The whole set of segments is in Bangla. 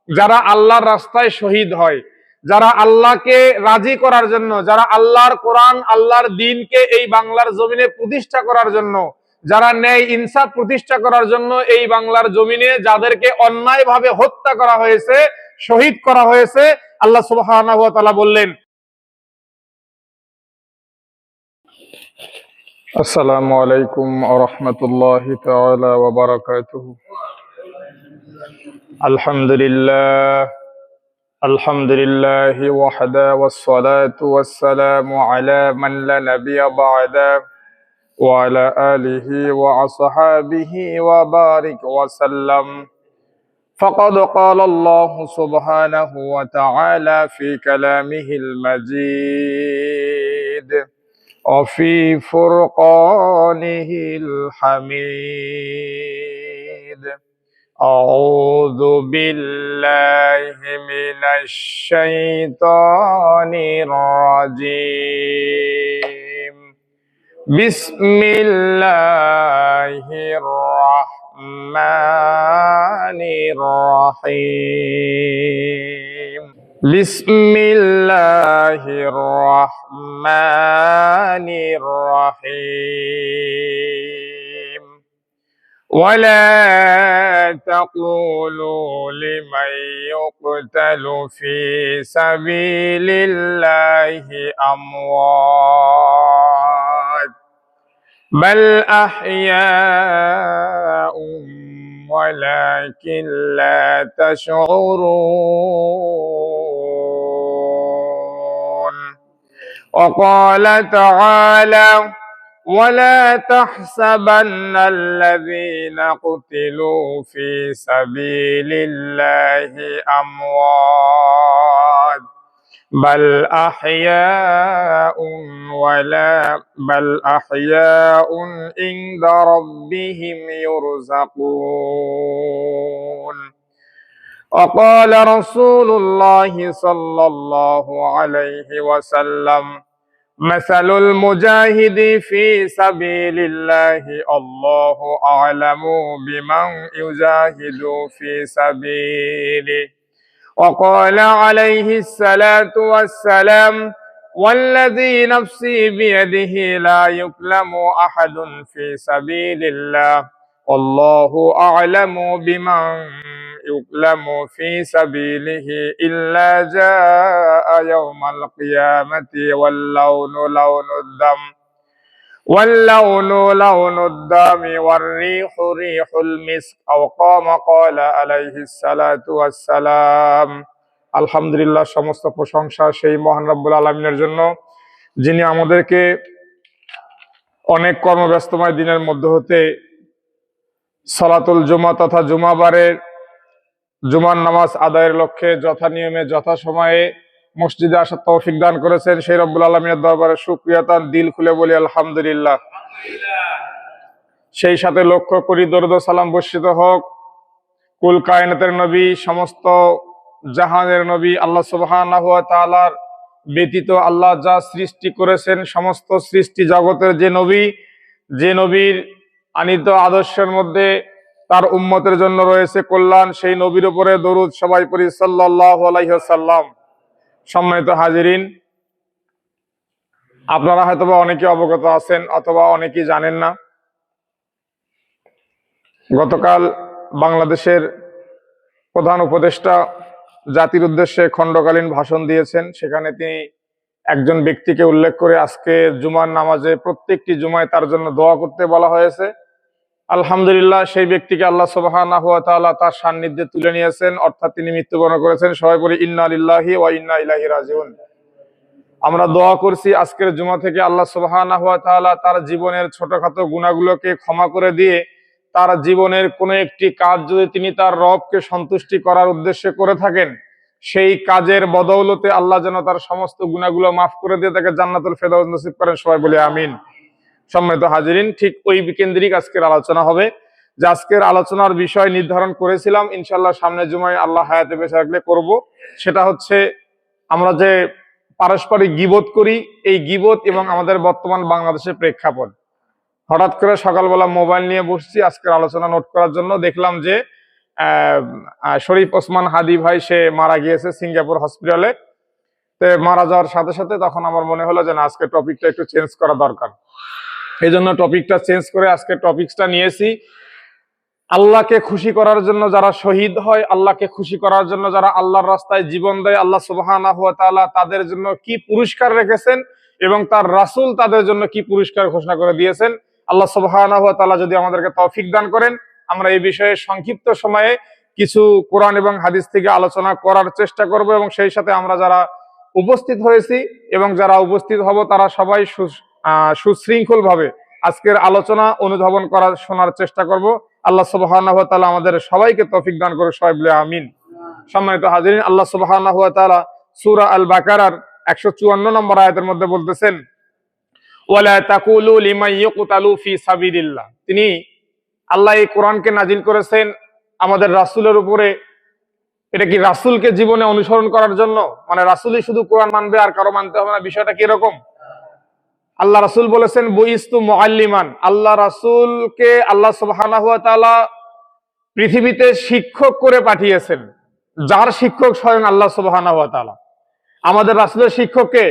যারা আল্লাহর রাস্তায় শহীদ হয়, যারা আল্লাহকে রাজি করার জন্য, যারা আল্লাহর কোরআন আল্লাহর দ্বীনকে এই বাংলার জমিনে প্রতিষ্ঠা করার জন্য, যারা ন্যায় ইনসাফ প্রতিষ্ঠা করার জন্য এই বাংলার জমিনে যাদেরকে অন্যায়ভাবে হত্যা করা হয়েছে, শহীদ করা হয়েছে, আল্লাহ সুবহানাহু ওয়া তাআলা বললেন, আসসালামু আলাইকুম ওয়া রাহমাতুল্লাহি তাআলা ওয়া বারাকাতুহু। আলহামদুলিল্লাহ আলহামদুলিল্লাহি ওয়াহদা ওয়াসসালাতু ওয়াসসালামু আলা মান লা নাবিয়্যা বা'দা ওয়া আলা আলিহি ওয়া আসহাবিহি ওয়া বারিক ওয়া সাল্লাম। فقد قال الله سبحانه وتعالى في كلامه المجيد وفي فرقانه الحميد. أعوذ بالله من الشيطان الرجيم. بسم الله الرحمن الرحيم. بسم الله الرحمن الرحيم. ولا تقولوا لمن يقتل في سبيل الله أموات بل أحياء ولكن لا تشعرون. وقال تعالى ولا تحسبن الذين قتلوا في سبيل الله أموات بل أحياء عند ربهم يرزقون. وقال رسول الله صلى الله عليه وسلم مثل المجاهد في سبيل الله الله أعلم بمن يجاهد في سبيله. وقال عليه الصلاة والسلام والذي نفسي بيده لا يكلم أحد في سبيل الله والله أعلم بمن يكلم في سبيله إلا جاء يوم القيامة واللون لون الدم والريح ريح المسك أو قال عليه الصلاة والسلام. আলহামদুলিল্লাহ, সমস্ত প্রশংসা সেই মহান রব্বুল আলামিনের জন্য, যিনি আমাদেরকে অনেক কর্মব্যস্তময় দিনের মধ্য হতে সালাতুল জুমা তথা জুমাবারের জুমার নামাজ আদায়ের লক্ষ্যে যথা নিয়মে যথা সময়ে মসজিদে আসার তৌফিক দান করেছেন। সেই রব্বুল আলামিনের দরবারে শুকরিয়া তান দিল খুলে বলি আলহামদুলিল্লাহ। সেই সাথে লক্ষ্য করি দরুদ ও সালাম বর্ষিত হোক কুল কায়নাতের নবী, সমস্ত জাহানের নবী, আল্লাহ সুবহানাহু ওয়া তাআলার ব্যতীত আল্লাহ যা সৃষ্টি করেছেন সমস্ত সৃষ্টি জগতের যে নবীর আনিত আদর্শের মধ্যে তার উম্মতের জন্য রয়েছে কল্যাণ, সেই নবীর উপরে দরুদ সবাই পড়ি সাল্লাল্লাহু আলাইহি ওয়াসাল্লাম। সম্মানিত হাজিরিন, আপনারা হয়তোবা অনেকে অবগত আছেন অথবা অনেকেই জানেন না, গতকাল বাংলাদেশের প্রধান উপদেষ্টা জাতির উদ্দেশ্যে খণ্ডকালীন ভাষণ দিয়েছেন। সেখানে তিনি একজন ব্যক্তিকে উল্লেখ করে আজকে জুমার নামাজে প্রত্যেকটি জুমায় তার জন্য দোয়া করতে বলা হয়েছে। আলহামদুলিল্লাহ, সেই ব্যক্তিকে আল্লাহ সুবহানাহু ওয়া তাআলা তার সান্নিধ্যে তুলে নিয়েছেন, অর্থাৎ তিনি মৃত্যুবরণ করেছেন। সবাই বলি ইন্না লিল্লাহি ওয়া ইন্না ইলাইহি রাজিউন। আমরা দোয়া করছি আজকের জুমা থেকে আল্লাহ সুবহানাহু ওয়া তাআলা তার জীবনের ছোটখাটো গুনাহগুলোকে ক্ষমা করে দিয়ে তার জীবনের কোনো একটি কাজ যদি তিনি তার রবকে সন্তুষ্টি করার উদ্দেশ্যে করে থাকেন, সেই কাজের বদৌলতে আল্লাহ যেন তার সমস্ত গুনাহগুলো মাফ করে দিয়ে তাকে জান্নাতুল ফেরদাউস নসিব করেন। সবাই বলি আমিন। সম্মানিত হাজিরিন, ঠিক ওই কেন্দ্রিক আজকের আলোচনা হবে। যে আজকের আলোচনার বিষয় নির্ধারণ করেছিলাম ইনশাআল্লাহ সামনের জুমায় আল্লাহ হায়াতে বেঁচে রাখলে করব। সেটা হচ্ছে আমরা যে পারস্পরিক গীবত করি, এই গীবত এবং আমাদের বর্তমান বাংলাদেশের প্রেক্ষাপট। হঠাৎ করে সকালবেলা মোবাইল নিয়ে বসছি আজকের আলোচনা নোট করার জন্য, দেখলাম যে শরীফ ওসমান হাদি ভাই, সে মারা গিয়েছে সিঙ্গাপুর হসপিটালে। তো মারা যাওয়ার সাথে সাথে তখন আমার মনে হলো যে না, আজকে টপিকটা একটু চেঞ্জ করা দরকার। এই জন্য টপিকটা চেঞ্জ করে আজকে টপিকটা নিয়েছি, আল্লাহকে খুশি করার জন্য যারা শহীদ হয়, আল্লাহকে খুশি করার জন্য যারা আল্লাহর রাস্তায় জীবন দেয়, আল্লাহ সুবহানাহু ওয়া তাআলা তাদের জন্য কি পুরস্কার রেখেছেন এবং তার রাসূল তাদের জন্য কি পুরস্কার ঘোষণা করে দিয়েছেন। আল্লাহ সুবহানাহু ওয়া তাআলা যদি আমাদেরকে তৌফিক দান করেন, আমরা এই বিষয়ে সংক্ষিপ্ত সময়ে কিছু কোরআন এবং হাদিস থেকে আলোচনা করার চেষ্টা করব, এবং সেই সাথে আমরা যারা উপস্থিত হয়েছি এবং যারা উপস্থিত হব তারা সবাই সুশৃঙ্খল ভাবে আজকের আলোচনা অনুধাবন করার শোনার চেষ্টা করব। আল্লাহ সুবহানাহু ওয়া তাআলা আমাদের সবাইকে তৌফিক দান করে, সবাই বলে আমিন। সম্মানিত হাজিরিন, আল্লাহ সুবহানাহু ওয়া তাআলা সূরা আল বাকারার 154 নম্বর আয়াতের মধ্যে বলতেছেন, ওয়ালা তাকুলু লিমান ইউকতালু ফি সাবিলিল্লাহ। তিনি আল্লাহ এই কোরআনকে নাজিল করেছেন আমাদের রাসূলের উপরে। এটা কি রাসূলকে জীবনে অনুসরণ করার জন্য, মানে রাসূলই শুধু কোরআন মানবে আর কারো মানতে হবে না, বিষয়টা কি রকম? আল্লাহ রাসূল বলেছেন বুইস্তু মুআল্লিমান, আল্লাহ রাসূলকে আল্লাহ সুবহানাহু ওয়া তাআলা পৃথিবীতে শিক্ষক করে পাঠিয়েছেন, যার শিক্ষক স্বয়ং আল্লাহ সুবহানাহু ওয়া তাআলা। আমাদের রাসূলের শিক্ষককে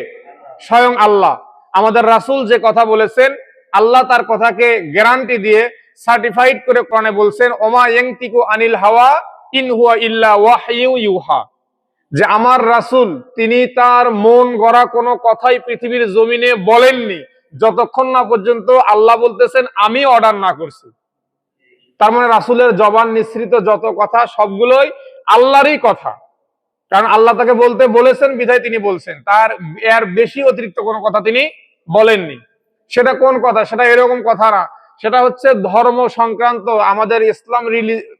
স্বয়ং আল্লাহ। আমাদের রাসূল যে কথা বলেছেন, আল্লাহ তার কথাকে গ্যারান্টি দিয়ে সার্টিফাইড করে কোরআনে বলছেন, ওমা ইয়ানতিকু আনিল হাওয়া ইন হুয়া ইল্লা ওয়াহয়ু ইউহা, যে আমার রাসূল তিনি তার মন গড়া কোনো কথাই পৃথিবীর জমিনে বলেননি যতক্ষণ না পর্যন্ত আল্লাহ বলতেছেন আমি অর্ডার না করছি। তার মানে রাসূলের জবান নিঃসৃত যত কথা সবগুলোই আল্লাহরই কথা, কারণ আল্লাহ তাকে বলতে বলেছেন বিধায় তিনি বলছেন, তার এর বেশি অতিরিক্ত কোনো কথা তিনি বলেননি। সেটা কোন কথা? সেটা এরকম কথা না, সেটা হচ্ছে ধর্ম সংক্রান্ত, আমাদের ইসলাম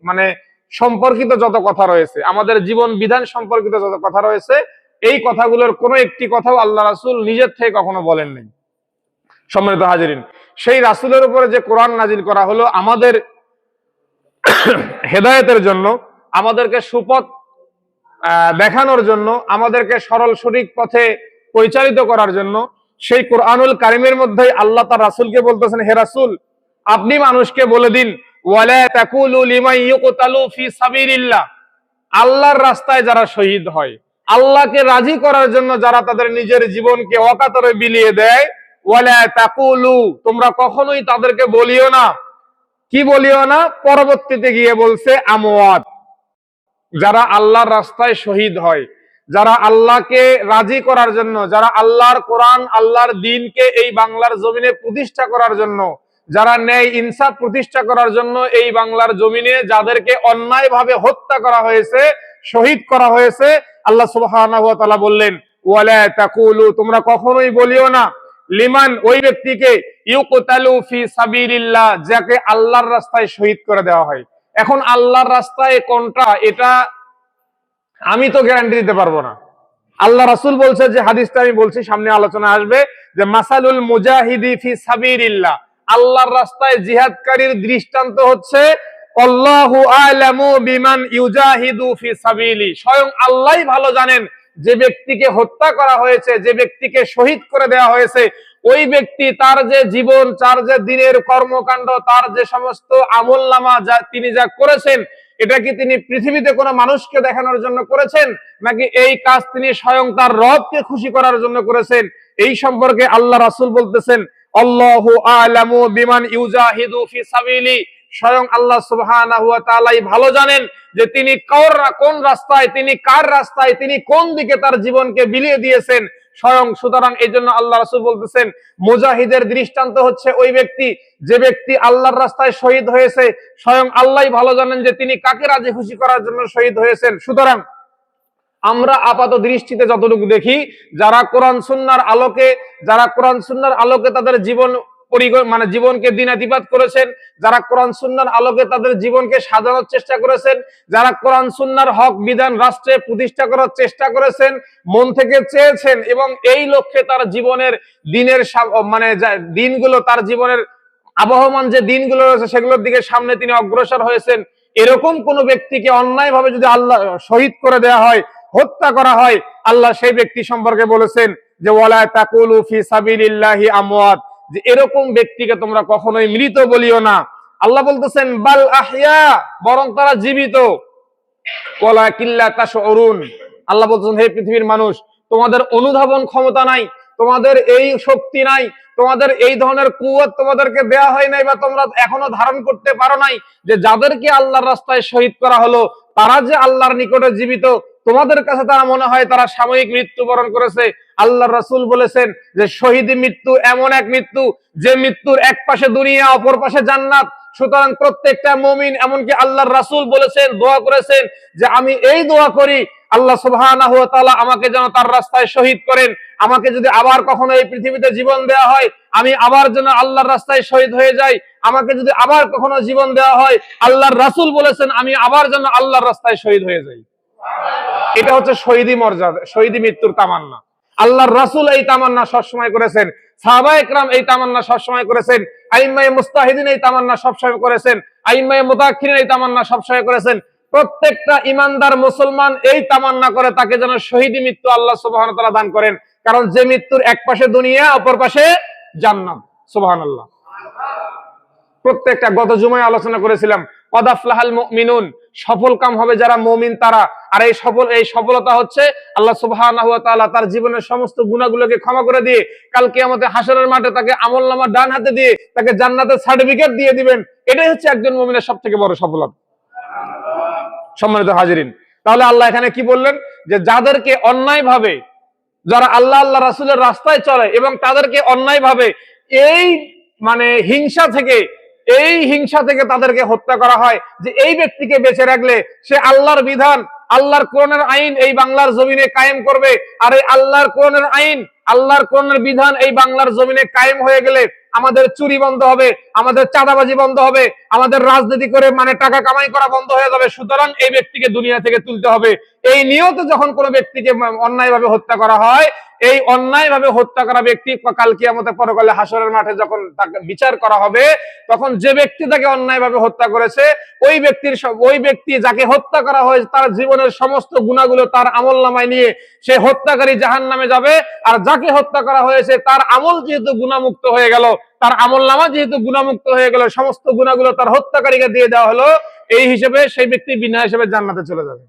মানে সম্পর্কিত যত কথা রয়েছে, আমাদের জীবন বিধান সম্পর্কিত যত কথা রয়েছে, এই কথাগুলোর কোনো একটি কথাও আল্লাহ রাসূল নিজের থেকে কখনো বলেননি। সম্মানিত হাজিরিন, সেই রাসূলের উপরে যে কোরআন নাজিল করা হলো আমাদের হেদায়েতের জন্য, আমাদেরকে সুপথ দেখানোর জন্য, আমাদেরকে সরল সঠিক পথে পরিচালিত করার জন্য, সেই কোরআনুল কারীমের মধ্যেই আল্লাহ তার রাসূলকে বলতেছেন, হে রাসূল আপনি মানুষকে বলে দিন, ওয়ালা তাকুলু লিমান ইউকতালু ফি সাবিলিল্লাহ, আল্লাহর রাস্তায় যারা শহীদ হয়, আল্লাহকে রাজি করার জন্য যারা তাদের নিজের জীবনকে অকাতরে বিলিয়ে দেয়, ওয়ালা তাকুলু, তোমরা কখনোই তাদেরকে বলিও না, কি বলিও না? পরবর্তীতে গিয়ে বলছে আমওয়াত, যারা আল্লাহর রাস্তায় শহীদ হয়, যারা আল্লাহকে রাজি করার জন্য, যারা আল্লাহর কোরআন আল্লাহর দ্বীনকে এই বাংলার জমিনে প্রতিষ্ঠা করার জন্য, যারা ন্যায় ইনসাফ প্রতিষ্ঠা করার জন্য এই বাংলার জমিনে যাদেরকে অন্যায়ভাবে হত্যা করা হয়েছে, শহীদ করা হয়েছে, আল্লাহ সুবহানাহু ওয়া তাআলা বললেন ওয়ালা তাকুলু, তোমরা কখনোই বলিও না, লিমান, ওই ব্যক্তিকে, ইউকতালু ফি সাবিলিল্লাহ, যাকে আল্লাহর রাস্তায় শহীদ করে দেওয়া হয়। এখন আল্লাহর রাস্তায় কোনটা, এটা আমি তো গ্যারান্টি দিতে পারবো না। আল্লাহ রাসূল বলছে, যে হাদিসটা আমি বলছি সামনে আলোচনা আসবে, যে মাসালুল মুজাহিদি ফি সাবিলিল্লাহ, আল্লাহর রাস্তায় জিহাদকারীর দৃষ্টান্ত হচ্ছে আল্লাহু আ'লামু বিমান ইউজাহিদু ফি সাবিলি, স্বয়ং আল্লাহই ভালো জানেন যে ব্যক্তিকে হত্যা করা হয়েছে, যে ব্যক্তিকে শহীদ করে দেওয়া হয়েছে, ওই ব্যক্তি তার যে জীবন, তার যে দিনের কর্মকাণ্ড, তার যে সমস্ত আমলনামা তিনি যা করেছেন, এটা কি তিনি পৃথিবীতে কোনো মানুষকে দেখানোর জন্য করেছেন, নাকি এই কাজ তিনি স্বয়ং তার রবকে খুশি করার জন্য করেছেন? এই সম্পর্কে আল্লাহ রাসূল বলতেছেন আল্লাহু আ'লামু বিমান ইউজাহিদু ফি সাবিলি, স্বয়ং আল্লাহ সুবহানাহু ওয়া তাআলাই ভালো জানেন যে তিনি কোন রাস্তায়, তিনি কার রাস্তায়, তিনি কোন দিকে তার জীবনকে বিলিয়ে দিয়েছেন স্বয়ং। সুতরাং এই জন্য আল্লাহ রাসূল বলতেছেন মুজাহিদের দৃষ্টান্ত হচ্ছে ওই ব্যক্তি, যে ব্যক্তি আল্লাহর রাস্তায় শহীদ হয়েছে, স্বয়ং আল্লাহই ভালো জানেন যে তিনি কাকে রাজি খুশি করার জন্য শহীদ হয়েছেন। সুতরাং আমরা আপাত দৃষ্টিতে যতটুকু দেখি, যারা কোরআন সুন্নাহর আলোকে তাদের জীবন মানে জীবনকে দিনাতিপাত করেছেন, যারা কোরআন সুন্নাহর আলোকে তাদের জীবনকে সাজানোর চেষ্টা করেছেন, যারা কোরআন সুন্নাহর হক বিধান রাষ্ট্রে প্রতিষ্ঠা করার চেষ্টা করেছেন, মন থেকে চেয়েছেন, এবং এই লক্ষ্যে তার জীবনের দিনের মানে দিনগুলো, তার জীবনের আবহমান যে দিনগুলো রয়েছে সেগুলোর দিকে সামনে তিনি অগ্রসর হয়েছেন, এরকম কোন ব্যক্তিকে অন্যায়ভাবে যদি আল্লাহ শহীদ করে দেওয়া হয়, হত্যা করা হয়, আল্লাহ সেই ব্যক্তি সম্পর্কে বলেছেন যে ওয়ালা তাকুলু ফি সাবিলিল্লাহি আমওয়াত, যে এরকম ব্যক্তিকে তোমরা কখনোই মৃত বলিও না। আল্লাহ বলতেছেন বাল আহইয়া, বরং তারা জীবিত। ওয়ালাকিল্লা তাশউরুন, আল্লাহ বলতেছেন হে পৃথিবীর মানুষ, তোমাদের অনুধাবন ক্ষমতা নাই, তোমাদের এই শক্তি নাই, তোমাদের এই ধরনের কুওয়াত তোমাদেরকে দেয়া হয় নাই, বা তোমরা এখনো ধারণ করতে পারো নাই যে যাদেরকে আল্লাহর রাস্তায় শহীদ করা হলো তারা যে আল্লাহর নিকটে জীবিত। তোমাদের কাছে তারা মনে হয় তারা সাময়িক মৃত্যুবরণ করেছে। আল্লাহর রাসূল বলেছেন যে শহীদ মৃত্যু এমন এক মৃত্যু যে মৃত্যুর এক পাশে দুনিয়া, অপর পাশে জান্নাত। সুতরাং প্রত্যেকটা মুমিন, এমনকি আল্লাহর রাসূল বলেছেন, দোয়া করেছেন যে আমি এই দোয়া করি আল্লাহ সুবহানাহু ওয়া তাআলা আমাকে যেন তার রাস্তায় শহীদ করেন। আমাকে যদি আবার কখনো এই পৃথিবীতে জীবন দেওয়া হয়, আমি আবার যেন আল্লাহর রাস্তায় শহীদ হয়ে যাই। আমাকে যদি আবার কখনো জীবন দেওয়া হয়, আল্লাহর রাসূল বলেছেন আমি আবার যেন আল্লাহর রাস্তায় শহীদ হয়ে যাই। এটা হচ্ছে শহীদি মর্যাদা, শহীদি মৃত্যুর তামান্না। আল্লাহর রাসূল এই তামান্না সবসময় করেছেন, সাহাবায়ে কেরাম এই তামান্না সবসময় করেছেন, আইম্মায়ে মুস্তাহিদিন এই তামান্না সবসময় করেছেন, আইম্মায়ে মুতাআখিরিন এই তামান্না সবসময় করেছেন। প্রত্যেকটা ইমানদার মুসলমান এই তামান্না করে তাকে যেন শহীদি মৃত্যু আল্লাহ সুবহানাহু ওয়া তাআলা দান করেন, কারণ যে মৃত্যুর এক পাশে দুনিয়া, অপর পাশে জান্নাত। সুবহানাল্লাহ। প্রত্যেকটা গত জুমায় আলোচনা করেছিলাম কদ আফলাহাল মুমিনুন, সফল কাম হবে যারা মুমিন তারা। আর এই সফলতা হচ্ছে আল্লাহ সুবহানাহু ওয়া তাআলা তার জীবনের সমস্ত গুনাহগুলোকে ক্ষমা করে দিয়ে কাল কিয়ামতে হাশরের মাঠে তাকে আমলনামা ডান হাতে দিয়ে তাকে জান্নাতের সার্টিফিকেট দিয়ে দিবেন। এটাই হচ্ছে একজন মুমিনের সবথেকে বড় সফলতা। সম্মানিত হাজিরিন, তাহলে আল্লাহ এখানে কি বললেন যে যাদেরকে অন্যায়ভাবে, যারা আল্লাহ আল্লাহ রাসূলের রাস্তায় চলে এবং তাদেরকে অন্যায়ভাবে এই হিংসা থেকে তাদেরকে হত্যা করা হয়, যে এই ব্যক্তিকে বেঁচে রাখলে সে আল্লাহর বিধান, আল্লাহর কোরআনের আইন এই বাংলার জমিনে কায়েম করবে। আর এই আল্লাহর কোরআনের আইন, আল্লাহর কোরআনের বিধান এই বাংলার জমিনে কায়েম হয়ে গেলে আমাদের চুরি বন্ধ হবে, আমাদের চাঁদাবাজি বন্ধ হবে, আমাদের রাজনীতি করে টাকা কামাই করা বন্ধ হয়ে যাবে। সুতরাং এই ব্যক্তিকে দুনিয়া থেকে তুলতে হবে। এই নিয়তে যখন কোনো ব্যক্তিকে অন্যায়ভাবে হত্যা করা হয়, এই অন্যায়ভাবে হত্যা করা ব্যক্তি কাল কিয়ামতে পরকালে হাশরের মাঠে যখন তাকে বিচার করা হবে, তখন যে ব্যক্তি তাকে অন্যায়ভাবে হত্যা করেছে ওই ব্যক্তি যাকে হত্যা করা হয়েছে তার জীবনের সমস্ত গুনাহগুলো তার আমলনামায় নিয়ে সে হত্যাকারী জাহান্নামে যাবে। আর যাকে হত্যা করা হয়েছে তার আমল যেহেতু গুনাহমুক্ত হয়ে গেল, তার আমলনামা যেহেতু গুনাহমুক্ত হয়ে গেল, সমস্ত গুনাহগুলো তার হত্যাকারীকে দিয়ে দেওয়া হলো। এই হিসেবে সেই ব্যক্তি বিনা হিসেবে জান্নাতে চলে যাবে।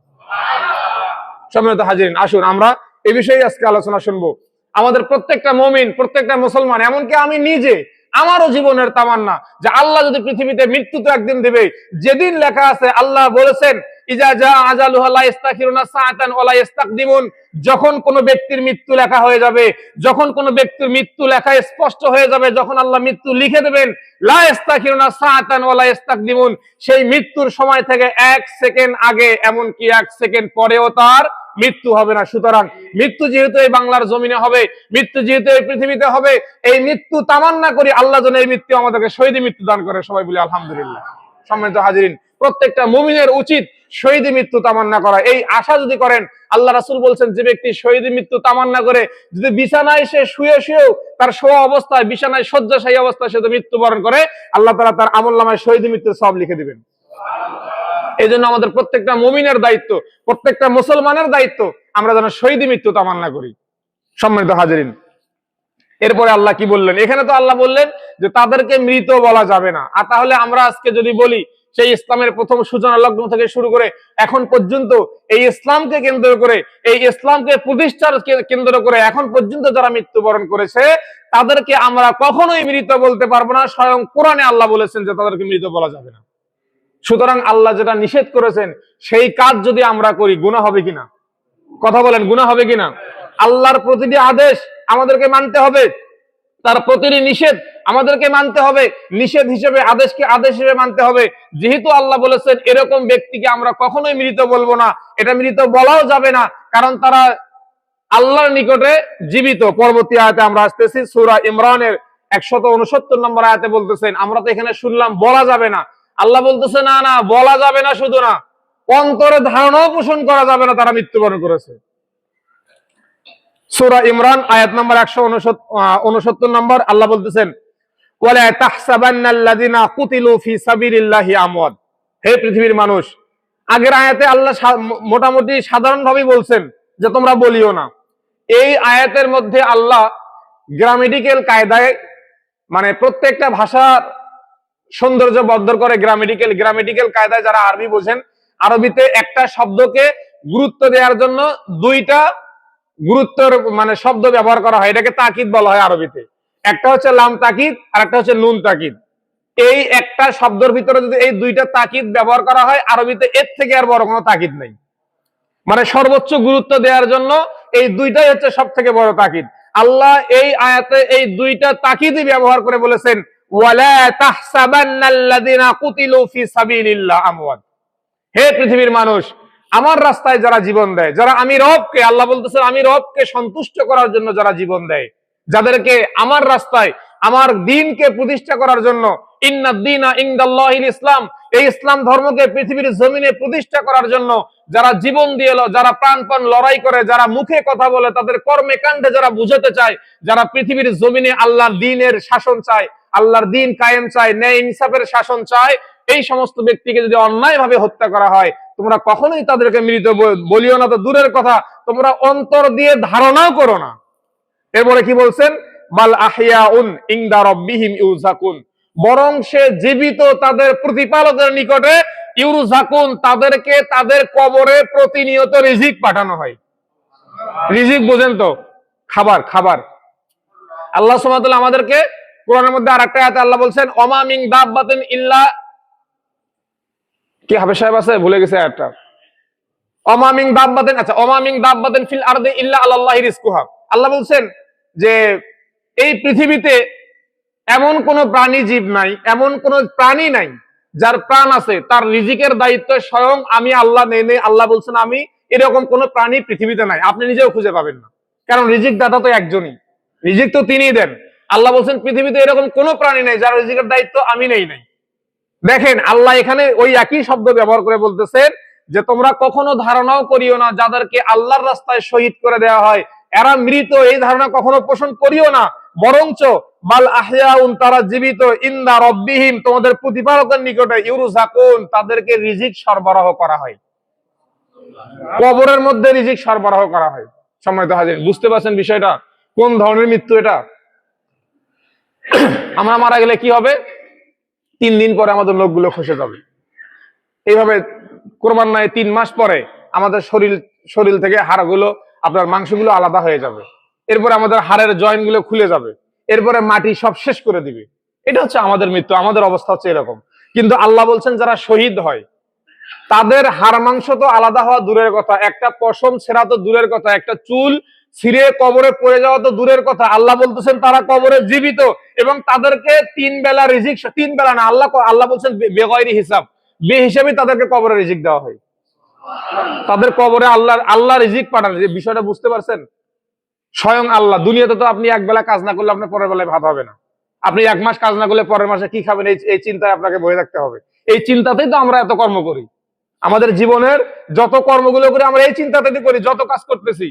সম্মানিত হাজিরিন, আসুন আমরা এই বিষয়ে আজকে আলোচনা শুনবো। আমাদের প্রত্যেকটা মুমিন, প্রত্যেকটা মুসলমান, এমনকি আমি নিজে, আমারও জীবনের তামান্না যে আল্লাহ যদি পৃথিবীতে মৃত্যু তো একদিন দেবে। যেদিন লেখা আছে, আল্লাহ বলেছেন ইজা জা আজালুহা লা ইস্তাখিরুনা সাআতান ওয়া লা ইস্তাকদিমুন, যখন কোন ব্যক্তির মৃত্যু লেখা হয়ে যাবে, যখন কোন ব্যক্তির মৃত্যু লেখা স্পষ্ট হয়ে যাবে, যখন আল্লাহ মৃত্যু লিখে দেবেন, লা ইস্তাখিরুনা সাআতান ওয়া লা ইস্তাকদিমুন, সেই মৃত্যুর সময় থেকে 1 সেকেন্ড আগে, এমনকি 1 সেকেন্ড পরেও তার মৃত্যু হবে না। সুতরাং মৃত্যু যেহেতু এই বাংলার জমিনে হবে, মৃত্যু যেহেতু এই পৃথিবীতে হবে, এই মৃত্যু তামান্না করি আল্লাহ যেন এই মৃত্যু আমাদেরকে শহীদ মৃত্যু দান করে। সবাই বলি আলহামদুলিল্লাহ। সম্মানিত হাজিরিন, প্রত্যেকটা মুমিনের উচিত শহীদ মৃত্যু তামান্না করা। এই আশা যদি করেন, আল্লাহ রাসূল বলছেন যে ব্যক্তি শহীদ মৃত্যু তামান্না করে যদি বিছানায় সে শুয়েও তার শোয়া অবস্থায়, বিছানায় শয্যাশায়ী অবস্থায় সে মৃত্যুবরণ করে, আল্লাহ তাআলা তার আমলনামায় শহীদ মৃত্যুর সওয়াব লিখে দিবেন। এই জন্য আমাদের প্রত্যেকটা মুমিনের দায়িত্ব, প্রত্যেকটা মুসলমানের দায়িত্ব, আমরা যেন শহীদ মৃত্যু তামান্না করি। সম্মানিত হাজিরিন, এরপরে আল্লাহ কি বললেন? এখানে তো আল্লাহ বললেন যে তাদেরকে মৃত বলা যাবে না। আর তাহলে আমরা আজকে যদি বলি, সেই ইসলামের প্রথম সূচনা লগ্ন থেকে শুরু করে এখন পর্যন্ত এই ইসলামকে কেন্দ্র করে, এই ইসলামকে প্রতিষ্ঠার কেন্দ্র করে এখন পর্যন্ত যারা মৃত্যুবরণ করেছে তাদেরকে আমরা কখনোই মৃত বলতে পারবো না। স্বয়ং কোরআনে আল্লাহ বলেছেন যে তাদেরকে মৃত বলা যাবে না। সুতরাং আল্লাহ যেটা নিষেধ করেছেন সেই কাজ যদি আমরা করি, গুনাহ হবে কিনা? কথা বলেন, গুনাহ হবে কিনা? আল্লাহর প্রতিটি আদেশ আমাদেরকে মানতে হবে, তার প্রতিটি নিষেধ আমাদেরকে মানতে হবে। নিষেধ হিসেবে আদেশকে আদেশ হিসেবে মানতে হবে। যেহেতু আল্লাহ বলেছেন, এরকম ব্যক্তিকে আমরা কখনোই মৃত বলবো না, এটা মৃত বলাও যাবে না, কারণ তারা আল্লাহর নিকটে জীবিত। পরবর্তী আয়াতে আমরা আসতেছি, সূরা ইমরানের 169 নম্বর আয়াতে বলতেছেন, আমরা তো এখানে শুনলাম বলা যাবে না, আল্লাহ বলতেছে না না, বলা যাবে না, শুধু না, অন্তরে ধারণাও পোষণ করা যাবে না তারা মৃত্যুবরণ করেছে। সূরা ইমরান আয়াত নম্বর 169 নম্বর, আল্লাহ বলতেছেন ওয়ালা তাহসাবান্নাল্লাযিনা কুতিলু ফি সাবিলিল্লাহি আমওয়াত। হে পৃথিবীর মানুষ, আগের আয়াতে আল্লাহ মোটামুটি সাধারণভাবেই বলছেন যে তোমরা বলিও না। এই আয়াতের মধ্যে আল্লাহ গ্রামেটিক্যাল কায়দায়, প্রত্যেকটা ভাষার সৌন্দর্য বর্ধন করে। গ্রামেটিক্যাল কায়দায় যারা আরবি বোঝেন, আরবিতে একটা শব্দকে গুরুত্ব দেওয়ার জন্য দুইটা গুরুত্বের মানে শব্দ ব্যবহার করা হয়, এটাকে তাকিদ বলা হয় আরবিতে। একটা হচ্ছে লাম তাকিদ আর একটা হচ্ছে নুন তাকিদ। এই একটা শব্দের ভিতরে যদি এই দুইটা তাকিদ ব্যবহার করা হয়, আরবিতে এর থেকে আর বড় কোনো তাকিদ নেই। মানে সর্বোচ্চ গুরুত্ব দেওয়ার জন্য এই দুইটাই হচ্ছে সব থেকে বড় তাকিদ। আল্লাহ এই আয়াতে এই দুইটা তাকিদই ব্যবহার করে বলেছেন, ওয়ালা তাহসাবান্নাল্লাযিনা কুতিলু ফি সাবিলিল্লাহ আমওয়াত। হে পৃথিবীর মানুষ, আমার রাস্তায় যারা জীবন দেয়, যারা আমি রবকে, আল্লাহ বলতেছেন আমি রবকে সন্তুষ্ট করার জন্য যারা জীবন দেয়, যাদেরকে আমার রাস্তায় আমার দ্বীনকে প্রতিষ্ঠা করার জন্য, ইন্নাদ-দীনা ইনদাল্লাহিল ইসলাম, এই ইসলাম ধর্মকে পৃথিবীর জমিনে প্রতিষ্ঠা করার জন্য যারা জীবন দিয়ে, যারা প্রাণপণ লড়াই করে, যারা মুখে কথা বলে, তাদের কর্মে কাণ্ডে যারা বুঝাতে চায়, যারা পৃথিবীর জমিনে আল্লাহর দ্বীনের শাসন চায়, আল্লাহর দ্বীন কায়েম চায়, ন্যায় ইনসাফের শাসন চায়, এই সমস্ত ব্যক্তিকে যদি অন্যায়ভাবে হত্যা করা হয়, তোমরা কখনোই তাদেরকে মৃত বলিও না, তো দূরের কথা তোমরা অন্তর দিয়ে ধারণাও করো না। এরপরে কি বলছেন, বাল আহিয়াউন ইনদা রাব্বিহিম ইউযাকুন, বরং সে জীবিত তাদের প্রতিপালকের নিকটে, ইউরযাকুন তাদেরকে তাদের কবরে প্রতিনিয়ত রিজিক পাঠানো হয়। রিজিক বোঝেন তো, খাবার। খাবার আল্লাহ সুবহানাহু ওয়া তাআলা আমাদেরকে কোরআনের মধ্যে আরেকটা আয়াতে আল্লাহ বলছেন, ওমা মিন দাব্বাতিন ইল্লা, কি হাফেজ সাহেব আছে ভুলে গেছে আয়াতটা, ওমা মিন দাব্বাতিন, আচ্ছা ওমা মিন দাব্বাতিন ফিল আরদি ইল্লা আলাল্লাহি রিজকুহা। আল্লাহ বলছেন যে এই পৃথিবীতে এমন কোন প্রাণী জীব নাই, এমন কোন প্রাণী নাই যার প্রাণ আছে, তার রিজিকের দায়িত্ব স্বয়ং আমি আল্লাহ নেই। আল্লাহ বলছেন আমি, এরকম কোন প্রাণী পৃথিবীতে নাই, আপনি নিজেও খুঁজে পাবেন না, কারণ রিজিক দাতা তো একজনই, রিজিক তো তিনিই দেন। আল্লাহ বলছেন পৃথিবীতে এরকম কোন প্রাণী নাই যার রিজিকের দায়িত্ব আমি নেই। দেখেন আল্লাহ এখানে ওই একই শব্দ ব্যবহার করে বলতেছেন যে তোমরা কখনো ধারণাও করিও না যাদেরকে আল্লাহর রাস্তায় শহীদ করে দেওয়া হয় এরা মৃত, এই ধারণা কখনো পোষণ করিও না, বরঞ্চ বাল আহইয়াউন তারা জীবিত, ইনদা রাব্বিহিম তোমাদের প্রতিপালকের নিকটে, ইউরযাকুন তাদেরকে রিজিক সরবরাহ করা হয়, কবরের মধ্যে রিজিক সরবরাহ করা হয়। সম্মানিত হাজির, বুঝতে পারছেন বিষয়টা, কোন ধরনের মৃত্যু এটা? আমরা মারা গেলে কি হবে, 3 দিন পরে আমাদের লোকগুলো খসে যাবে। এইভাবে কোরবান নয় 3 মাস পরে আমাদের শরীর থেকে হাড়গুলো, আপনার মাংসগুলো আলাদা হয়ে যাবে, এরপরে আমাদের হাড়ের জয়েন্ট গুলো খুলে যাবে, এরপরে মাটি সব শেষ করে দিবে। এটা হচ্ছে আমাদের মৃত্যু, আমাদের অবস্থা হচ্ছে এরকম। কিন্তু আল্লাহ বলছেন যারা শহীদ হয় তাদের হাড় মাংস তো আলাদা হওয়া দূরের কথা, একটা পশম ছেঁড়া তো দূরের কথা, একটা চুল ছিঁড়ে কবরে পড়ে যাওয়া তো দূরের কথা, আল্লাহ বলতেছেন তারা কবরে জীবিত এবং তাদেরকে 3 বেলা রিজিক, 3 বেলা না, আল্লাহ বলছেন বেগয়রি হিসাব, বে হিসাবে তাদেরকে কবরে রিজিক দেওয়া হয়। তাদের কবরে আল্লাহ রিজিক পাঠান, যে বিষয়টা বুঝতে পারছেন? স্বয়ং আল্লাহ। দুনিয়াতে তো আপনি 1 বেলা কাজ না করলে আপনার পরের বেলায় ভাত হবে না, আপনি 1 মাস কাজ না করলে পরের মাসে কি খাবেন এই চিন্তায় আপনাকে বয়ে থাকতে হবে। এই চিন্তাতেই তো আমরা এত কর্ম করি, আমাদের জীবনের যত কর্মগুলো করি আমরা এই চিন্তাতে করি, যত কাজ করতেছি,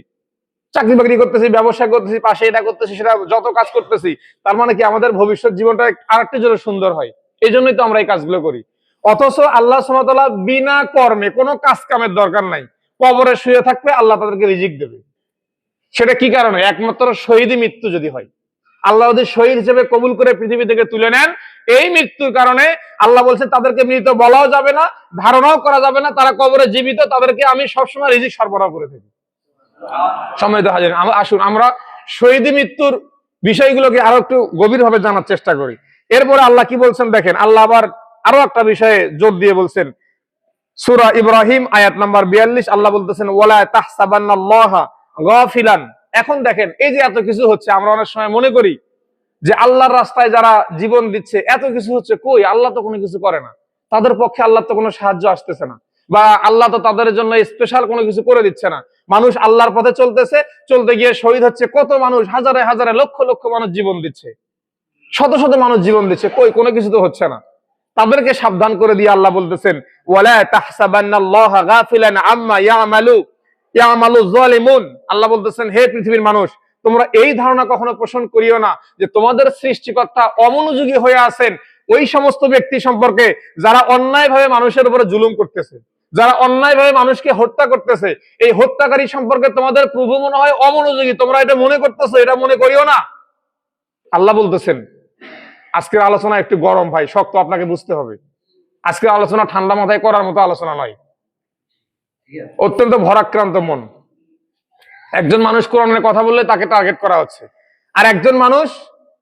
চাকরি বাকরি করতেছি, ব্যবসা করতেছি, পাশে এটা করতেছি, সেটা যত কাজ করতেছি, তার মানে কি আমাদের ভবিষ্যৎ জীবনটা আরেকটু জোরে সুন্দর হয়, এই জন্যই তো আমরা এই কাজগুলো করি। অথচ আল্লাহ সুবহানাহু ওয়া তাআলা বিনা কর্মে, কোনো কাজ কামের দরকার নাই, কবরে শুয়ে থাকবে, আল্লাহ তাদেরকে রিজিক দেবে। সেটা কি কারণে? একমাত্র শহীদী মৃত্যু যদি হয়, আল্লাহ যদি শহীদ হিসেবে কবুল করে পৃথিবী থেকে তুলে নেন, এই মৃত্যুর কারণে আল্লাহ বলছে তাদেরকে মৃত বলাও যাবে না, ধারণাও করা যাবে না, তারা কবরে জীবিত, তাদেরকে আমি সবসময় রিজিক সরবরাহ করে থাকি। সম্মানিত হাজির, আসুন আমরা শহীদী মৃত্যুর বিষয়গুলোকে আরো একটু গভীরভাবে জানার চেষ্টা করি। এরপরে আল্লাহ কি বলছেন দেখেন, আল্লাহ আবার আরো একটা বিষয়ে জোর দিয়ে বলছেন, সূরা ইব্রাহিম আয়াত নাম্বার 42, আল্লাহ বলতেছেন ওয়ালা তাহসাবান্নাল্লাহা গাফিলান। এখন দেখেন এই যে এত কিছু হচ্ছে, আমরা অনেক সময় মনে করি যে আল্লাহর রাস্তায় যারা জীবন দিচ্ছে এত কিছু হচ্ছে, কই আল্লাহ তো কোনো কিছু করে না, তাদের পক্ষে আল্লাহ তো কোনো সাহায্য আসতেছে না, বা আল্লাহ তো তাদের জন্য স্পেশাল কোনো কিছু করে দিচ্ছে না। মানুষ আল্লাহর পথে চলতেছে, চলতে গিয়ে শহীদ হচ্ছে, কত মানুষ, হাজারে হাজারে লক্ষ লক্ষ মানুষ জীবন দিচ্ছে, শত শত মানুষ জীবন দিচ্ছে, কই কোনো কিছু তো হচ্ছে না। তাদেরকে সাবধান করে দিয়ে আল্লাহ বলতেছেন ওয়ালা তাহসাবান্নাল্লাহা গাফিলান আম্মা ইয়ামালু যালিমুন। আল্লাহ বলতেছেন হে পৃথিবীর মানুষ, তোমরা এই ধারণা কখনো পোষণ করিও না যে তোমাদের সৃষ্টিকর্তা অমনোযোগী হয়ে আছেন ওই সমস্ত ব্যক্তি সম্পর্কে যারা অন্যায়ভাবে মানুষের উপরে জুলুম করতেছে, যারা অন্যায়ভাবে মানুষকে হত্যা করতেছে, এই হত্যাকারী সম্পর্কে তোমাদের প্রভু মনে হয় অমনোযোগী, তোমরা এটা মনে করতেছো, এটা মনে করিও না। আল্লাহ বলতেছেন আজকের আলোচনা একটু গরম ভাই, শক্ত, আপনাকে বুঝতে হবে। আজকের আলোচনা ঠান্ডা মাথায় করার মতো আলোচনা নয়, অত্যন্ত ভরাক্রান্ত মন। একজন মানুষ কোরআনের কথা বললে তাকে টার্গেট করা হচ্ছে, আর একজন মানুষ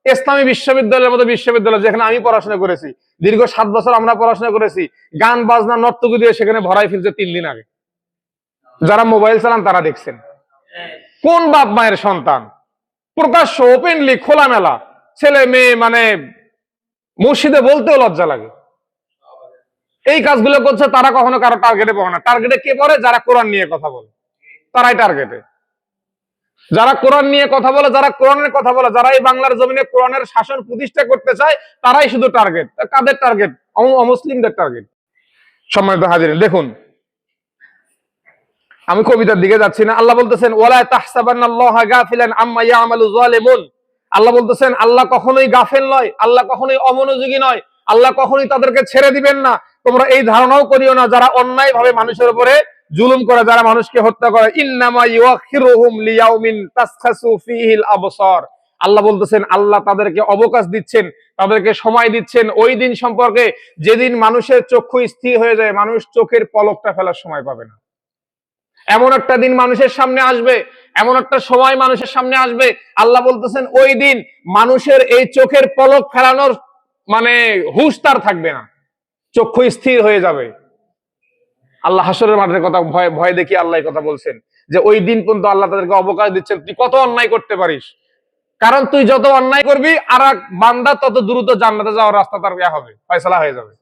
ইসলামী বিশ্ববিদ্যালয়ের মতো বিশ্ববিদ্যালয় যেখানে আমি পড়াশোনা করেছি, দীর্ঘ 7 বছর আমরা পড়াশোনা করেছি, গান বাজনা নর্তকী দিয়ে সেখানে ভরাই ফেলছে 3 দিন আগে। যারা মোবাইল চালান তারা দেখছেন। কোন বাপ মায়ের সন্তান প্রকাশ্য ওপেনলি খোলামেলা ছেলে মেয়ে, মানে মসজিদে বলতেও লজ্জা লাগে, এই কাজগুলো করছে? তারা কখনো কারো টার্গেটে পড়ে না। টার্গেটে কে পড়ে? যারা কোরআন নিয়ে কথা বলে, তারাই টার্গেটে। যারা কোরআন নিয়ে কথা বলে, যারা কোরআনের কথা বলে, যারা এই বাংলার জমিনে কোরআনের শাসন প্রতিষ্ঠা করতে চায়, তারাই শুধু টার্গেট। কাদের টার্গেট? অমুসলিমদের টার্গেট। সম্মানিত হাজিরিন, দেখুন আমি কবিতার দিকে যাচ্ছি না। আল্লাহ বলতেছেন ওয়ালা তাহসাবান্নাল্লাহা গাফিলান আম্মা ইয়ামালু যালিমুন। আল্লাহ বলতেছেন আল্লাহ কখনোই গাফেল নয়, আল্লাহ কখনোই অমনোযোগী নয়, আল্লাহ কখনোই তাদেরকে ছেড়ে দিবেন না। তোমরা এই ধারণাও করিও না যারা অন্যায় ভাবে মানুষের উপরে জুলুম করে, যারা মানুষকে হত্যা করে, ইন্নামা ইউআখিরুহুম লিয়াউমিন তাসখাসু ফীহিল আবসার। আল্লাহ বলতেছেন আল্লাহ তাদেরকে অবকাশ দিচ্ছেন, তাদেরকে সময় দিচ্ছেন ওই দিন সম্পর্কে যেদিন মানুষের চক্ষু স্থির হয়ে যায়, মানুষ চোখের পলকটা ফেলার সময় পাবে না। এমন একটা দিন মানুষের সামনে আসবে, এমন একটা সময় মানুষের সামনে আসবে, আল্লাহ বলতেছেন ওই দিন মানুষের এই চোখের পলক ফেলানোর মানে হুঁশ তার থাকবে না, চক্ষু স্থির হয়ে যাবে। আল্লাহ হাসরের মাঠের কথা ভয় দেখি আল্লাহ কথা বলছেন যে ওই দিন পর্যন্ত আল্লাহ তাদেরকে অবকাশ দিচ্ছেন, তুই কত অন্যায় করতে পারিস। কারণ তুই যত অন্যায় করবি আর এক বান্দা তত দ্রুত জান্নাতে যাওয়ার রাস্তা তার হবে, ফয়সালা হয়ে যাবে।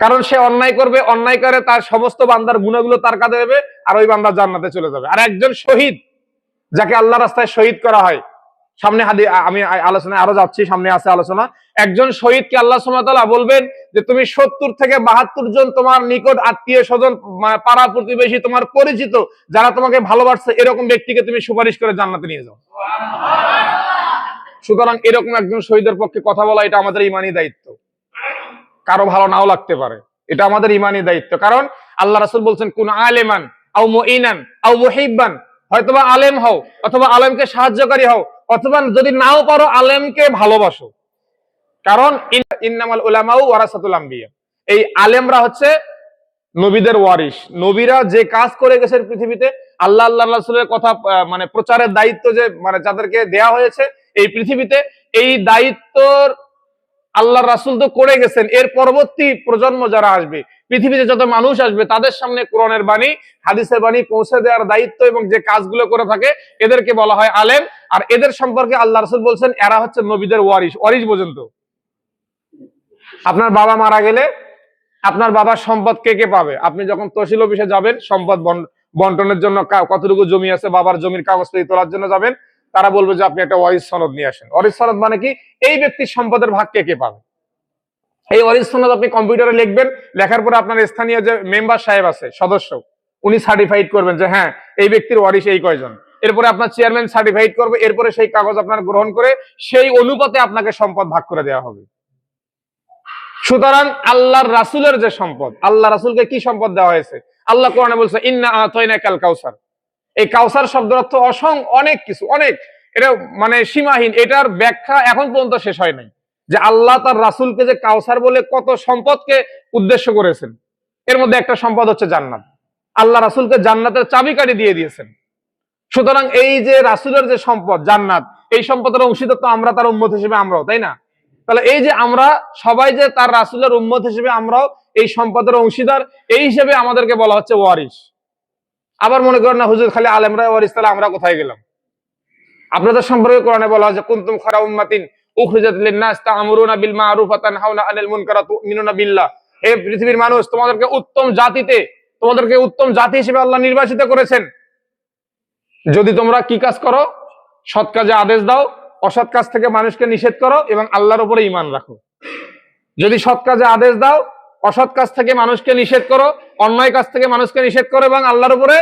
কারণ সে অন্যায় করবে, অন্যায় করে তার সমস্ত বান্দার গুণাগুলো তার কাঁধে দেবে, আর ওই বান্দা জান্নাতে চলে যাবে। আর একজন শহীদ, যাকে আল্লাহ রাস্তায় শহীদ করা হয়, সামনে আমি আলোচনায় আরো যাচ্ছি, সামনে আছে আলোচনা। একজন শহীদকে আল্লাহ সুবহানাহু ওয়া তাআলা বলবেন যে তুমি 70 থেকে 72 জন তোমার নিকট আত্মীয় স্বজন, পাড়া প্রতিবেশী, তোমার পরিচিত যারা তোমাকে ভালোবাসছে, এরকম ব্যক্তিকে তুমি সুপারিশ করে জান্নাতে নিয়ে যাও। সুতরাং এরকম একজন শহীদের পক্ষে কথা বলা এটা আমাদের ইমানি দায়িত্ব। কারো ভালো নাও লাগতে পারে, এটা আমাদের ইমানি দায়িত্ব। কারণ আল্লাহ রাসূল বলছেন কুন আলেমান আও মুঈনান আও মুহিব্বান, হয়তোবা আলেম হও অথবা আলেমকে সাহায্যকারী হও, অথবা যদি নাও পারো আলেমকে ভালোবাসো। কারণ ইন্নামাল উলামাউ ওয়ারাসাতুল আম্বিয়া, এই আলেমরা হচ্ছে নবীদের ওয়ারিস। নবীরা যে কাজ করে গেছেন পৃথিবীতে, আল্লাহ রাসূলের কথা মানে প্রচারের দায়িত্ব যে মানে যাদেরকে দেয়া হয়েছে এই পৃথিবীতে, এই দায়িত্বর আল্লাহ রাসূল তো করে গেছেন। এর পরবর্তী প্রজন্ম যারা আসবে, পৃথিবীতে যত মানুষ আসবে, তাদের সামনে কোরআনের বাণী হাদিসের বাণী পৌঁছে দেওয়ার দায়িত্ব এবং যে কাজগুলো করে থাকে এদেরকে বলা হয় আলেম। আর এদের সম্পর্কে আল্লাহ রাসূল বলছেন এরা হচ্ছে নবীদের ওয়ারিস। ওয়ারিস পর্যন্ত আপনার বাবা মারা গেলে আপনার বাবার সম্পদ কে কে পাবে? আপনি যখন তহসিল অফিসে যাবেন সম্পদ বন্টনের জন্য, কতটুকু জমি আছে বাবার জমির কাগজপত্র তোলার জন্য যাবেন, তারা বলবে যে আপনি একটা ওয়ারিস সনদ নিয়ে আসেন। ওয়ারিস সনদ মানে কি? এই ব্যক্তির সম্পদের ভাগ কে কে পাবে। এই ওয়ারিস সনদ আপনি কম্পিউটারে লিখবেন, লেখার পরে আপনার স্থানীয় যে মেম্বার সাহেব আছে, সদস্য, উনি সার্টিফাইড করবেন যে হ্যাঁ এই ব্যক্তির ওয়ারিস এই কয়জন। এরপরে আপনার চেয়ারম্যান সার্টিফাইড করবে, এরপরে সেই কাগজ আপনার গ্রহণ করে সেই অনুপাতে আপনাকে সম্পদ ভাগ করে দেওয়া হবে। সুতরাং আল্লাহর রাসূলের যে সম্পদ, আল্লাহ রাসূলকে কি সম্পদ দেওয়া হয়েছে? আল্লাহ কোরআনে বলছে ইন্না আতাইনাকাল কাউসার। এই কাউসার শব্দের অর্থ অনেক কিছু, অনেক, এটা মানে সীমাহীন। এটার ব্যাখ্যা এখন পর্যন্ত শেষ হয় নাই যে আল্লাহ তার রাসূলকে যে কাউসার বলে কত সম্পদকে উদ্দেশ্য করেছেন। এর মধ্যে একটা সম্পদ হচ্ছে জান্নাত। আল্লাহ রাসূলকে জান্নাতের চাবিকাঠি দিয়ে দিয়েছেন। সুতরাং এই যে রাসূলের যে সম্পদ জান্নাত, এই সম্পদের অংশীদার তো আমরা তার উম্মত হিসেবে আমরাও, তাই না? তাহলে এই যে আমরা সবাই যে তার রাসূলের উম্মত হিসেবে আমরাও এই সম্পদের অংশীদার, এই হিসেবে আমাদেরকে বলা হচ্ছে ওয়ারিস। আবার মনে করেন না হুজুর খালি আলেমরা ওয়ারিস, তাহলে আমরা কোথায় গেলাম? আপনাদের সম্পর্কে কোরআনে বলা হয়েছে কুনতুম খায়রা উম্মাতিন উখরিজাত লিন-নাস তা'মুরুনা বিল মা'রুফ ওয়া তানহাউনা আনিল মুনকার ওয়া তু'মিনুনা বিল্লাহ। হে পৃথিবীর মানুষ, তোমাদেরকে উত্তম জাতি হিসেবে আল্লাহ নির্বাচিত করেছেন যদি তোমরা কি কাজ করো? সৎ কাজে আদেশ দাও, অসৎ কাজ থেকে মানুষকে নিষেধ করো এবং আল্লাহর উপরে ঈমান রাখো। যদি সৎ কাজে আদেশ দাও, অসৎ কাজ থেকে মানুষকে নিষেধ করো, অন্যায় কাজ থেকে মানুষকে নিষেধ করো এবং আল্লাহর উপরে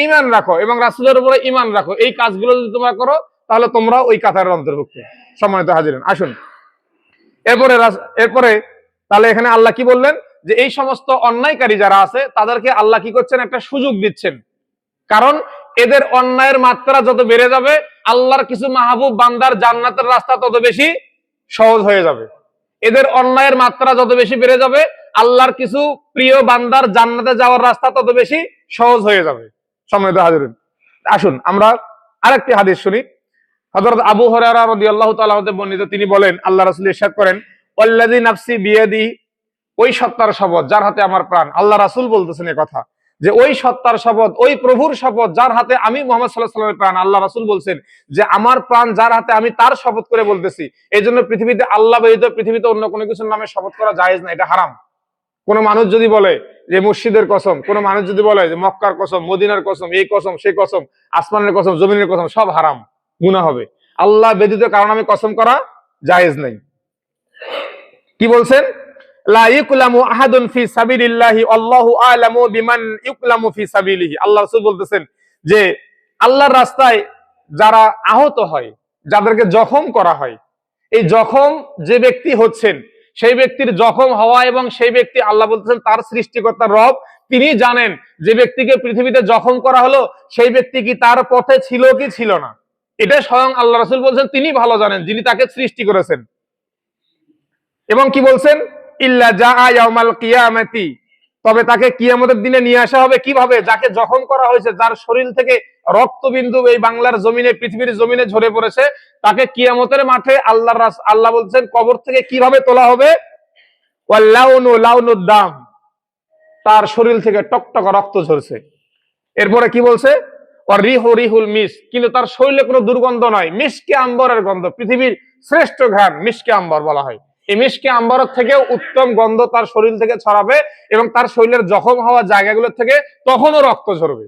ঈমান রাখো এবং রাসূলের উপরে ঈমান রাখো, এই কাজগুলো যদি তোমরা করো তাহলে তোমরা ওই কাতারের অন্তর্ভুক্ত। সম্মানিত হাজিরিন, আসুন এরপরে তাহলে এখানে আল্লাহ কি বললেন যে এই সমস্ত অন্যায়কারী যারা আছে তাদেরকে আল্লাহ কি করছেন? একটা সুযোগ দিচ্ছেন। কারণ এদের অন্যায়ের মাত্রা যত বেড়ে যাবে, আল্লাহর কিছু মাহবুব বান্দার জান্নাতের রাস্তা তত বেশি সহজ হয়ে যাবে। এদের অন্যায়ের মাত্রা যত বেশি বেড়ে যাবে, আল্লাহর কিছু প্রিয় বান্দার জান্নাতে যাওয়ার রাস্তা তত বেশি সহজ হয়ে যাবে। সম্মানিত হাজিরিন, আসুন আমরা আরেকটি হাদিস শুনি। হযরত আবু হুরায়রা রাদিয়াল্লাহু তাআলা হতে বর্ণিত, তিনি বলেন, আল্লাহ রাসূল ইরশাদ করেন, ওয়াল্লাযী নাফসি বিয়াদি, ওই সত্তার শপথ যার হাতে আমার প্রাণ। আল্লাহ রাসূল বলতেছেন এই কথা, যে ওই সত্তার শপথ, ওই প্রভুর শপথ যার হাতে আমি মুহাম্মদ সাল্লাল্লাহু আলাইহি ওয়াসাল্লামের প্রাণ। আল্লাহ রাসূল বলছেন যে আমার প্রাণ যার হাতে, আমি তার শপথ করে বলতেছি। এই জন্য পৃথিবীতে আল্লাহ ব্যতীত পৃথিবীতে অন্য কোনো কিছুর নামে শপথ করা জায়েজ না, এটা হারাম। কোন মানুষ যদি বলে যে মসজিদের কসম, কোন মানুষ যদি বলে যে মক্কার কসম, মদিনার কসম, এই কসম সেই কসম, আসমানের কসম, জমিনের কসম, সব হারাম, গুনাহ হবে। আল্লাহ ব্যতীত কারণ আমি কসম করা জায়েজ নাই। কি বলছেন? লা ইউকলামু আহাদুন ফি সাবিলিল্লাহি আল্লাহু আ'লামু বিমান ইউকলামু ফি সাবিলিহি। আল্লাহ রাসূল বলতেছেন যে আল্লাহর রাস্তায় যারা আহত হয়, যাদেরকে জখম করা হয়, এই জখম যে ব্যক্তি হচ্ছেন, সেই ব্যক্তির জখম হওয়া এবং সেই ব্যক্তি, আল্লাহ বলতেছেন তার সৃষ্টিকর্তা রব তিনি জানেন যে ব্যক্তিকে পৃথিবীতে জখম করা হলো সেই ব্যক্তি কি তার পথে ছিল কি ছিল না। এটা স্বয়ং আল্লাহ রাসূল বলছেন, তিনি ভালো জানেন, যিনি তাকে সৃষ্টি করেছেন। এবং কি বলছেন? ইল্লা জাআ ইয়াউমাল কিয়ামাতি, তবে তাকে কিয়ামতের দিনে নিয়ে আসা হবে কিভাবে? যাকে জখম করা হয়েছে, যার শরীর থেকে রক্তবিন্দু এই বাংলার জমিনে, পৃথিবীর জমিনে ঝরে পড়েছে, তাকে কিয়ামতের মাঠে আল্লাহ বলছেন কবর থেকে কিভাবে তোলা হবে? ওয়াল লাউনু লাউনুদ দাম, তার শরীর থেকে টকটক রক্ত ঝরছে। এরপরে কি বলছে? ওয়ার রিহু রিহুল মিস, কিন্তু তার শরীরে কোনো দুর্গন্ধ নাই, মিশকে আম্বরের গন্ধ। পৃথিবীর শ্রেষ্ঠ ঘ্রাণ মিশকে আম্বর বলা হয়। এই মিশকে আম্বরের থেকেও উত্তম গন্ধ তার শরীর থেকে ছড়াবে এবং তার শরীরের জখম হওয়া জায়গাগুলো থেকে তখনও রক্ত ঝরবে।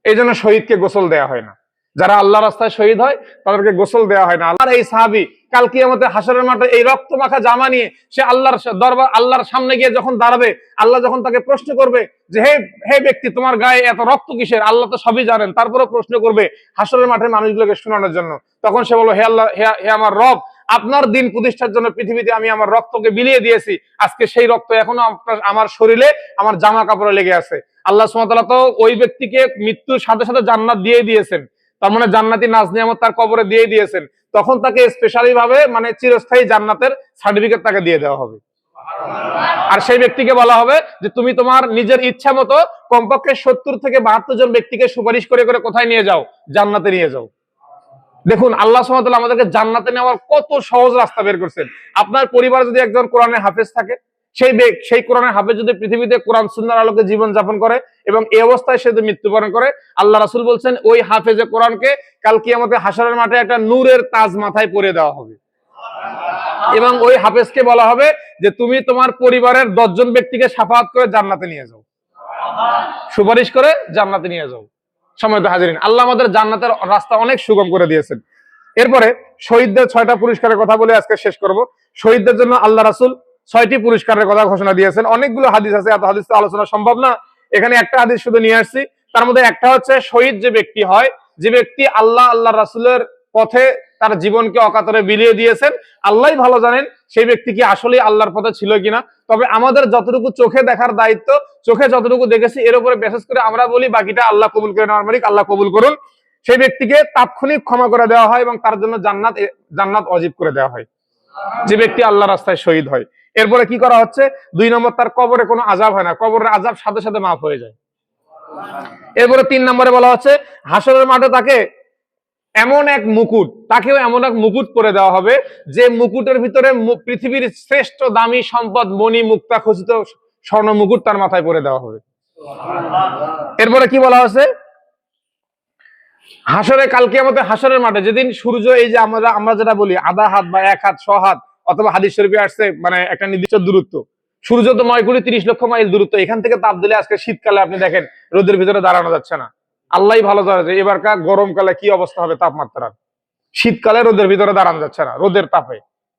এই জন্য শহীদকে গোসল দেওয়া হয় না। যারা আল্লাহ রাস্তায় শহীদ হয় তাদেরকে গোসল দেওয়া হয় না। আর এই সাহাবী কাল কিয়ামতে হাসরের মাঠে এই রক্ত মাখা জামা নিয়ে সে আল্লাহর দরবার, আল্লাহর সামনে গিয়ে যখন দাঁড়াবে, আল্লাহ যখন তাকে প্রশ্ন করবে যে হে হে ব্যক্তি, তোমার গায়ে এত রক্ত কিসের? আল্লাহ তো সবই জানেন, তারপরেও প্রশ্ন করবে হাসরের মাঠে মানুষগুলোকে শোনানোর জন্য। তখন সে বলল, হে আল্লাহ, হে আমার রব, আপনার দিন প্রতিষ্ঠার জন্য পৃথিবীতে আমি আমার রক্তকে বিলিয়ে দিয়েছি, আজকে সেই রক্ত এখনো আমার শরীরে, আমার জামা কাপড়ে লেগে আছে। আল্লাহ সুবহানাহু ওয়া তাআলা তো ওই ব্যক্তিকে মৃত্যুর সাথে সাথে জান্নাত দিয়ে দিয়েছেন, তার মানে জান্নাতি নাজ নিয়ামত তার কবরে দিয়ে দিয়েছেন। তখন তাকে স্পেশালি ভাবে মানে চিরস্থায়ী জান্নাতের সার্টিফিকেট তাকে দিয়ে দেওয়া হবে। আর সেই ব্যক্তিকে বলা হবে যে তুমি তোমার নিজের ইচ্ছা মতো কমপক্ষে 70 থেকে 72 জন ব্যক্তিকে সুপারিশ করে করে কোথায় নিয়ে যাও? জান্নাতে নিয়ে যাও। দেখুন আল্লাহ সুবহানাহু ওয়া তাআলা আমাদেরকে জান্নাতে নেওয়ার কত সহজ রাস্তা বের করছেন। আপনার পরিবারে যদি একজন কোরআনের হাফেজ থাকে, সেই কোরআনের হাফেজ যদি পৃথিবীতে কোরআন সুন্নাহর আলোকে জীবন যাপন করে এবং এই অবস্থায় সে যদি মৃত্যুবরণ করে, আল্লাহ রাসূল বলছেন ওই হাফেজে কোরআনকে কাল কিয়ামতে হাশরের মাঠে একটা নূরের তাজ মাথায় পরিয়ে দেওয়া হবে এবং ওই হাফেজকে বলা হবে যে তুমি তোমার পরিবারের 10 জন ব্যক্তিকে শাফাআত করে জান্নাতে নিয়ে যাও, সুপারিশ করে জান্নাতে নিয়ে যাও। সম্মানিত হাজিরিন, আল্লাহ আমাদের জান্নাতের রাস্তা অনেক সুগম করে দিয়েছেন। এরপরে শহীদদের 6টা পুরস্কারের কথা বলে আজকে শেষ করব। শহীদদের জন্য আল্লাহ রাসূল 6টি পুরস্কারের কথা ঘোষণা দিয়েছেন। অনেকগুলো হাদিস আছে, এত হাদিস তো আলোচনা সম্ভব না, এখানে একটা হাদিস শুধু নিয়ে আসছি। তার মধ্যে একটা হচ্ছে শহীদ যে ব্যক্তি হয়, যে ব্যক্তি আল্লাহ রাসূলের পথে তার জীবনকে অকাতরে বিলিয়ে দিয়েছেন, আল্লাহই ভালো জানেন সেই ব্যক্তি কি আসলে আল্লাহর পথে ছিল কিনা। তবে আমাদের যতটুকু চোখে দেখার দায়িত্ব, চোখে যতটুকু দেখেছি এর উপরে বিশেষ করে আমরা বলি, বাকিটা আল্লাহ কবুল করে নেওয়ার মালিক, আল্লাহ কবুল করুন। সেই ব্যক্তিকে তাৎক্ষণিক ক্ষমা করে দেওয়া হয় এবং তার জন্য জান্নাত ওয়াজিব করে দেওয়া হয়, যে ব্যক্তি আল্লাহ রাস্তায় শহীদ হয়। এরপরে কি করা হচ্ছে? 2 নম্বর, তার কবরে কোনো আযাব হয় না, কবরের আযাব সাথে সাথে মাফ হয়ে যায়। এরপরে 3 নম্বরে বলা হচ্ছে হাশরের মাঠে তাকে এমন এক মুকুট, তাকেও এমন এক মুকুট পরে দেওয়া হবে যে মুকুটের ভিতরে পৃথিবীর শ্রেষ্ঠ দামি সম্পদ মণি মুক্তা খচিত স্বর্ণ মুকুট তার মাথায় পরে দেওয়া হবে। এরপরে কি বলা হচ্ছে? হাশরে কাল কিয়ামতে হাশরের মাঠে যেদিন সূর্য, এই যে আমরা যেটা বলি আধা হাত বা 1 হাত 6 হাত, অথবা হাদিস শরীফে আসছে মানে একটা নির্দিষ্ট দূরত্ব, সূর্য তো 9 কোটি 30 লক্ষ মাইল দূরত্ব, এখান থেকে তাপ দিলে আজকে শীতকালে আপনি দেখেন রোদের ভিতরে দাঁড়ানো যাচ্ছে না। আল্লাহই ভালো জানে যে এবারকার গরমকালে কি অবস্থা হবে তাপমাত্রার। শীতকালে রোদের ভিতরে দাঁড়ানো যাচ্ছে না, রোদের তাপে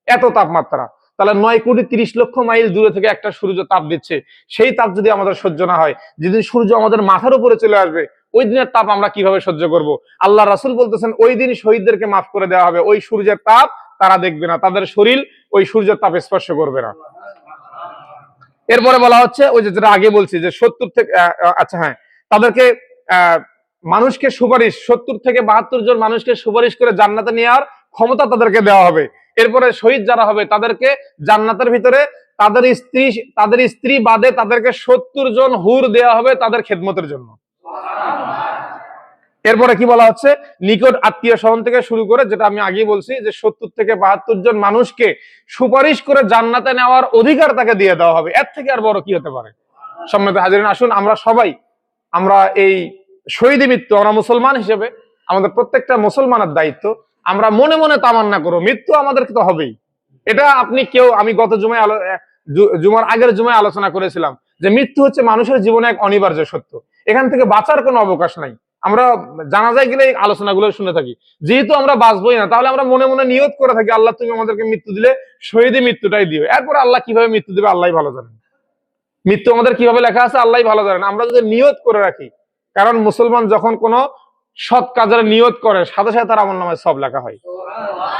এত তাপমাত্রা। তাহলে 9 কোটি 30 লক্ষ মাইল দূরে থেকে একটা সূর্য তাপ দিচ্ছে, সেই তাপ যদি আমাদের সহ্য না হয়, যেদিন সূর্য আমাদের মাথার উপরে চলে আসবে, ওই দিনের তাপ আমরা কিভাবে সহ্য করব? আল্লাহ রাসূল বলতেছেন ওই দিন শহীদদেরকে মাফ করে দেওয়া হবে, ওই সূর্যের তাপ তারা দেখবে না, তাদের শরীর ওই সূর্যের তাপ স্পর্শ করবে না। এরপরে বলা হচ্ছে ওই যেটা আগে বলছি যে 70 থেকে আচ্ছা হ্যাঁ, তাদেরকে মানুষকে সুপারিশ 70 থেকে 72 জন মানুষকে সুপারিশ করে জান্নাতে নেওয়ার ক্ষমতা তাদেরকে দেওয়া হবে। এরপরে শহীদ যারা হবে তাদেরকে জান্নাতের ভিতরে তাদের স্ত্রী বাদে তাদেরকে 70 জন হুর দেওয়া হবে তাদের খেদমতের জন্য। এরপরে কি বলা হচ্ছে, নিকট আত্মীয় স্বজন থেকে শুরু করে, যেটা আমি আগেই বলছি যে 70 থেকে 72 জন মানুষকে সুপারিশ করে জান্নাতে নেওয়ার অধিকার তাকে দিয়ে দেওয়া হবে। এর থেকে আর বড় কি হতে পারে? সম্মানিত হাজিরিন, আসুন আমরা এই শহীদ মৃত্যু, আমরা মুসলমান হিসেবে আমাদের প্রত্যেকটা মুসলমানের দায়িত্ব, আমরা মনে মনে তামান্না করো মৃত্যু আমাদেরকে তো হবেই। এটা আমি গত জুমার আগের জুমায় আলোচনা করেছিলাম যে মৃত্যু হচ্ছে মানুষের জীবনে এক অনিবার্য সত্য, এখান থেকে বাঁচার কোনো অবকাশ নাই। আমরা জানাজায় গেলে এই আলোচনাগুলো শুনে থাকি, যেহেতু আমরা বাঁচবোই না, তাহলে আমরা মনে মনে নিয়ত করে থাকি আল্লাহ তুমি আমাদেরকে মৃত্যু দিলে শহীদী মৃত্যুটাই দিও। এরপরে আল্লাহ কিভাবে মৃত্যু দিবে আল্লাহ ভালো জানেন, মৃত্যু আমাদের কিভাবে লেখা আছে আল্লাহ ভালো জানেন। আমরা যদি নিয়ত করে রাখি, কারণ মুসলমান যখন কোনো সৎ কাজের নিয়ত করে সাথে সাথে তার আমলনামায় সব লেখা হয়,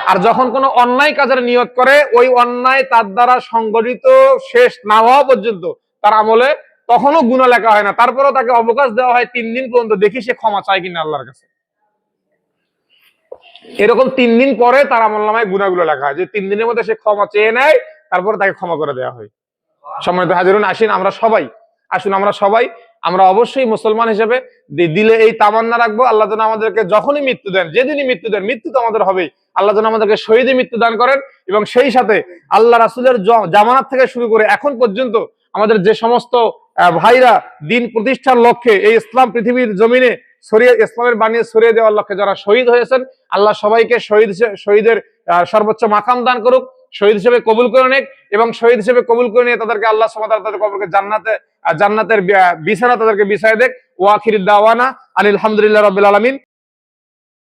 আর যখন কোনো অন্যায় কাজের নিয়ত করে ওই অন্যায় তার দ্বারা সংগঠিত শেষ না হওয়া পর্যন্ত তার আমলে তখনও গুনাহ লেখা হয় না, তারপরেও তাকে অবকাশ দেওয়া হয় 3 দিন পর্যন্ত, দেখি সে ক্ষমা চায় কিনা আল্লাহর কাছে। এরকম 3 দিন পরে তার আমলনামায় গুনাহগুলো লেখা হয়, যে 3 দিনের মধ্যে সে ক্ষমা চেয়ে নেয় তারপরে তাকে ক্ষমা করে দেওয়া হয়। সম্মানিত হাজিরুন, আমরা সবাই আমরা অবশ্যই মুসলমান হিসেবে দিলে এই তামান্না রাখবো, আল্লাহ যেন আমাদেরকে যখনই মৃত্যু দেন, যেদিনই মৃত্যু দেন, মৃত্যু তো আমাদের হবেই, আল্লাহ যেন আমাদেরকে শহীদী মৃত্যু দান করেন। এবং সেই সাথে আল্লাহ রাসূলের জামানাত থেকে শুরু করে এখন পর্যন্ত আমাদের যে সমস্ত ভাইরা দিন প্রতিষ্ঠার লক্ষ্যে এই ইসলাম পৃথিবীর জমিনে ইসলামের বাণী ছড়িয়ে দেওয়ার লক্ষ্যে যারা শহীদ হয়েছেন, আল্লাহ সবাইকে শহীদের সর্বোচ্চ মাকাম দান করুক, শহীদ হিসেবে কবুল করে নেক, এবং শহীদ হিসেবে কবুল করে নিয়ে তাদেরকে আল্লাহ সুবহানাহু ওয়া তাআলা তাদের কবরকে জান্নাতের বিছানা তাদেরকে বিছায় দেখ। ওয়া আখিরু দাওয়ানা আনিল হামদুলিল্লাহি রাব্বিল আলামিন।